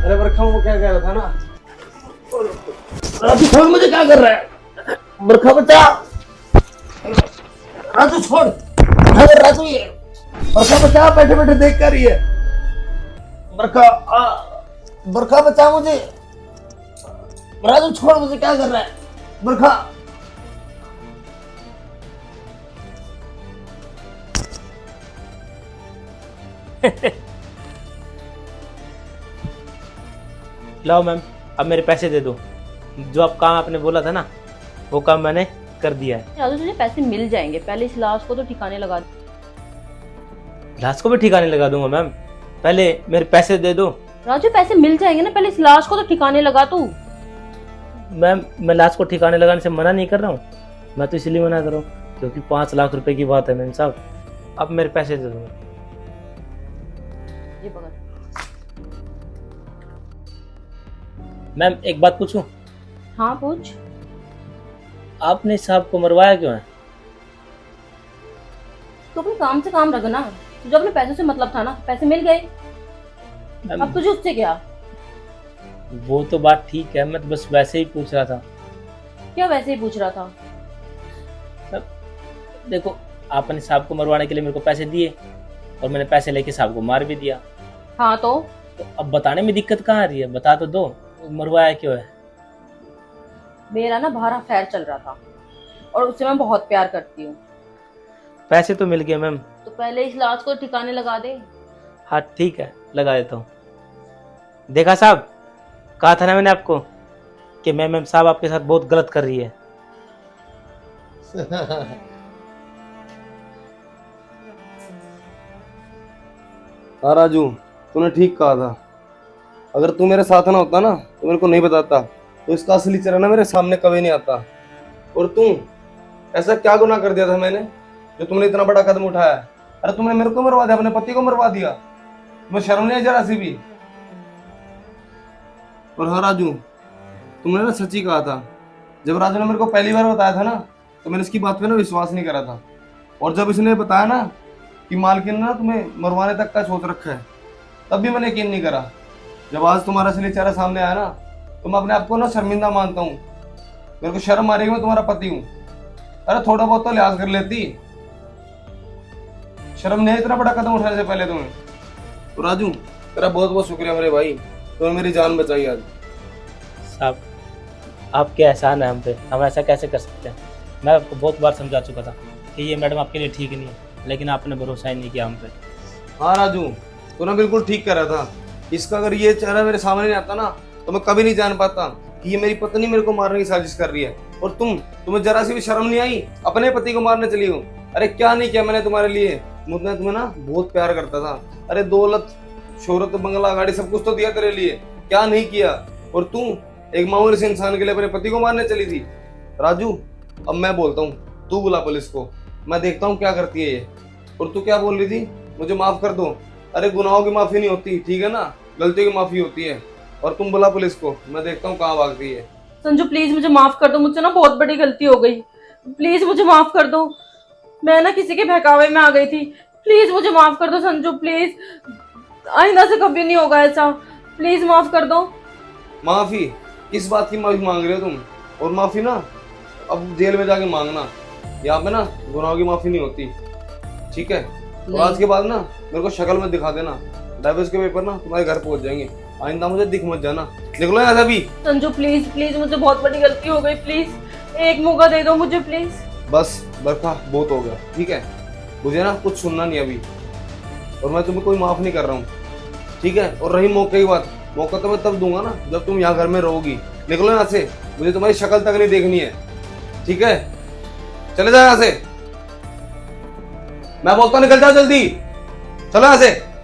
अरे बरखा वो क्या कह रहा था ना। राजू छोड़, मुझे क्या कर रहा है? बरखा बचा। राजू छोड़। अरे राजू ये बरखा बचा, बैठे बैठे देख कर रही है। बरखा बरखा बचा मुझे। राजू छोड़, मुझे क्या कर रहा है? बरखा लाओ मैम, अब मेरे पैसे दे दो। जो आप काम आपने बोला था ना, वो काम मैंने कर दिया है। राजू तुझे पैसे मिल जाएंगे, पहले इस लाश को तो ठिकाने लगा दे। लाश को भी ठिकाने लगा दूंगा मैम, पहले मेरे पैसे दे दो। राजू पैसे मिल जाएंगे ना, पहले इस लाश को तो ठिकाने लगा तू। मैम मैं लाश को ठिकाने लगाने से मना नहीं कर रहा हूँ, मैं तो इसलिए मना कर रहा हूँ क्योंकि 5 लाख रुपए की बात है मैम साहब। अब मेरे पैसे दे दो। ये पकड़। मैम एक बात पूछूं, हाँ पूछ। आपने साहब को मरवाया क्यों है? तो अपने काम से काम रखना, तुझे अपने पैसों से मतलब था ना, पैसे मिल गए, मैम अब तुझे उससे क्या? वो तो बात ठीक है, मैं तो बस वैसे ही पूछ रहा था। क्या वैसे ही पूछ रहा था? देखो, आपने साहब को मरवाने के लिए मेरे को पैसे दिए और मैंने पैसे लेके साहब को मार भी दिया। हाँ तो अब बताने में दिक्कत कहाँ आ रही है? बता तो दो, मरवाया क्यों है? मेरा ना बाहर अफेयर चल रहा था और उससे मैं बहुत प्यार करती हूँ। पैसे तो मिल गए मैम। तो पहले इस लाश को ठिकाने लगा दे। हाँ ठीक है, लगा देता हूँ। देखा साहब, कहा था ना मैंने आपको कि मैम साहब आपके साथ बहुत गलत कर रही है। हाँ राजू, तूने ठीक कहा था। अगर तू मेरे साथ ना होता ना तो मेरे को नहीं बताता, तो इसका असली चेहरा ना मेरे सामने कभी नहीं आता। और तू ऐसा क्या गुनाह कर दिया था मैंने जो तुमने इतना बड़ा कदम उठाया? अरे तुमने मेरे को मरवा दिया, अपने पति को मरवा दिया। तुम्हें शर्म नहीं है जरा सी भी? और हाँ राजू, तुमने ना सच्ची कहा था। जब राजू ने मेरे को पहली बार बताया था ना, तो मैंने इसकी बात पे ना विश्वास नहीं करा था। और जब इसने बताया ना कि मालकिन ने ना तुम्हें मरवाने तक का सोच रखा है, तब भी मैंने यकीन नहीं करा। जब आज तुम्हारा असली चेहरा सामने आया ना, तो मैं अपने आप को ना शर्मिंदा मानता हूँ। मेरे को शर्म आ रही है, मैं तुम्हारा पति हूँ। अरे थोड़ा बहुत तो लिहाज कर लेती। शर्म नहीं है इतना बड़ा कदम उठाने से पहले तुम्हें? तो राजू, तेरा बहुत बहुत शुक्रिया मेरे भाई, तुमने मेरी जान बचाई आज। साहब आपके एहसान है हम पे, हम ऐसा कैसे कर सकते हैं? मैं आपको बहुत बार समझा चुका था कि ये मैडम आपके लिए ठीक नहीं है, लेकिन आपने भरोसा ही नहीं किया हम पे। हाँ राजू, तू ना बिल्कुल ठीक कर रहा था। इसका अगर ये चेहरा मेरे सामने नहीं आता ना, तो मैं कभी नहीं जान पाता कि ये मेरी पत्नी मेरे को मारने की साजिश कर रही है। और तुम्हें जरा सी भी शर्म नहीं आई? अपने पति को मारने चली हो। अरे क्या नहीं किया मैंने तुम्हारे लिए? मुझे तुम्हें ना बहुत प्यार करता था। अरे दौलत, शोहरत, बंगला, गाड़ी सब कुछ तो दिया तेरे लिए, क्या नहीं किया? और तू एक मामूली से इंसान के लिए अपने पति को मारने चली थी। राजू, अब मैं बोलता हूँ, तू बुला पुलिस को, मैं देखता हूँ क्या करती है ये। और तू क्या बोल रही थी? मुझे माफ कर दो। अरे गुनाहों की माफी नहीं होती, ठीक है ना, गलतियों की माफी होती है। और तुम बुला पुलिस को, मैं देखता हूँ कहाँ भागती है। संजू प्लीज मुझे माफ कर दो, मुझसे ना बहुत बड़ी गलती हो गई, प्लीज मुझे माफ कर दो। मैं ना किसी के बहकावे में आ गई थी, प्लीज मुझे माफ कर दो संजू, प्लीज। आइंदा से कभी नहीं होगा ऐसा, प्लीज माफ कर दो। माफी? किस बात की माफी मांग रहे हो तुम? और माफी ना अब जेल में जाके मांगना, यहाँ पे ना गुनाहों की माफी नहीं होती, ठीक है? तो आज के बाद ना मेरे को शक्ल में दिखा देना, डाइवोर्स के पेपर ना तुम्हारे घर पहुंच जाएंगे। आइंदा मुझे दिख मत जाना, निकलो यहाँ से अभी। संजू प्लीज प्लीज, मुझे बहुत बड़ी गलती हो गई, प्लीज एक मौका दे दो मुझे प्लीज। बस बरखा, बहुत हो गया, ठीक है? मुझे ना कुछ सुनना नहीं अभी, और मैं तुम्हें कोई माफ नहीं कर रहा हूँ, ठीक है? और रही मौके की बात, मौका तो मैं तब दूंगा ना जब तुम यहाँ घर में रहोगी। निकलो यहाँ से, मुझे तुम्हारी शक्ल तक नहीं देखनी है, ठीक है? चले जाओ यहाँ से, मैं बोलता हूँ निकल जाओ जल्दी, चलो यहाँ से।